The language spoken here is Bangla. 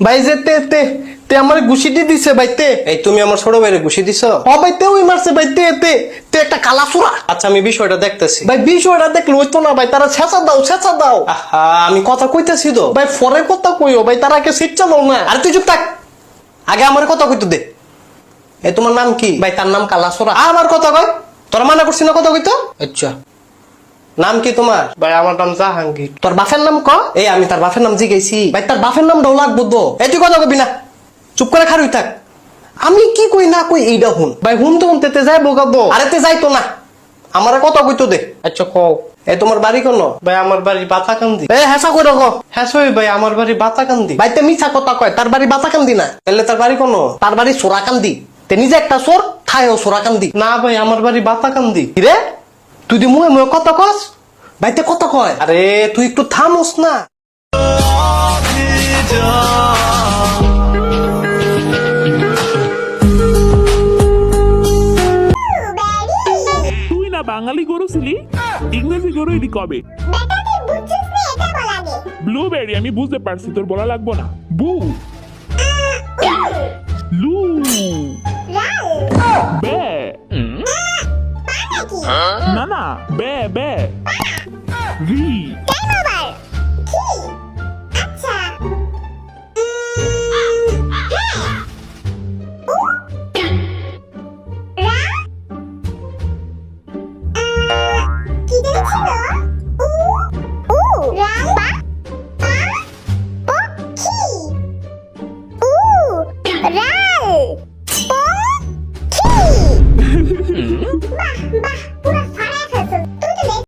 ভাই যে তে তে তে আমার ঘুষিটি দিছে ভাই তে। এই তুমি আমার ছোট ভাইরে ঘুষি দিছো? ও ভাই তে ওই মারছে ভাই তে তে তে একটা কালাসুরা। আচ্ছা আমি বিষয়টা দেখতেছি। ভাই বিষয়টা দেখলে হইতো না ভাই, তারা ছেঁচা দাও ছেঁচা দাও। আহা আমি কথা কইতেছি তো। ভাই ফরে কথা কইও ভাই, তারা কে সিটটা দাও না। আর তুই চুপ থাক, আগে আমার কথা কইতে দে। এই তোমার নাম কি? ভাই তার নাম কালাসুরা। আমার কথা কয়, তোর মানা করছি না কথা কইতো? আচ্ছা নাম কি তোমার? ভাই আমার নাম জাহাঙ্গীর। তোর বাপের নাম ক? এই আমি তার বাপের নাম জিগাইছি। ভাই তার বাপের নাম দাও লাগবো তো। এই তুই কথা কবি না, চুপ করে খারুই থাক। আমি কি কই না কই এইটা হুন। ভাই হুন তো হুনতে যাই বোকাবো। আরে তে যাইতো না, আমার কথা কইতো দে। আচ্ছা কও। এই তোমার বাড়ি কোন? ভাই আমার বাড়ি বাতাকান্দি। এই হেসা কই রাখো। হ্যাঁ সই ভাই আমার বাড়ি বাতাকান্দি। ভাই তে মিছা কথা কয়, তার বাড়ি বাতাকান্দি না, তাহলে তার বাড়ি কোন? তার বাড়ি সোরাকান্দি। তে নিজে একটা সোর থায়ও সোরাকান্দি। না ভাই আমার বাড়ি বাতাকান্দি। রে তুই দি মুয়ে মুয়ে কথা কস, ভাইতে কথা কয়। আরে তুই একটু থামোস না। তুই না বাঙালি গরু ছিলি, ইংরেজি গরু এটি কবে? ব্লুবেরি আমি বুঝতে পারছি, তোর বলা লাগবো না। বু লু বে না না বে বে রি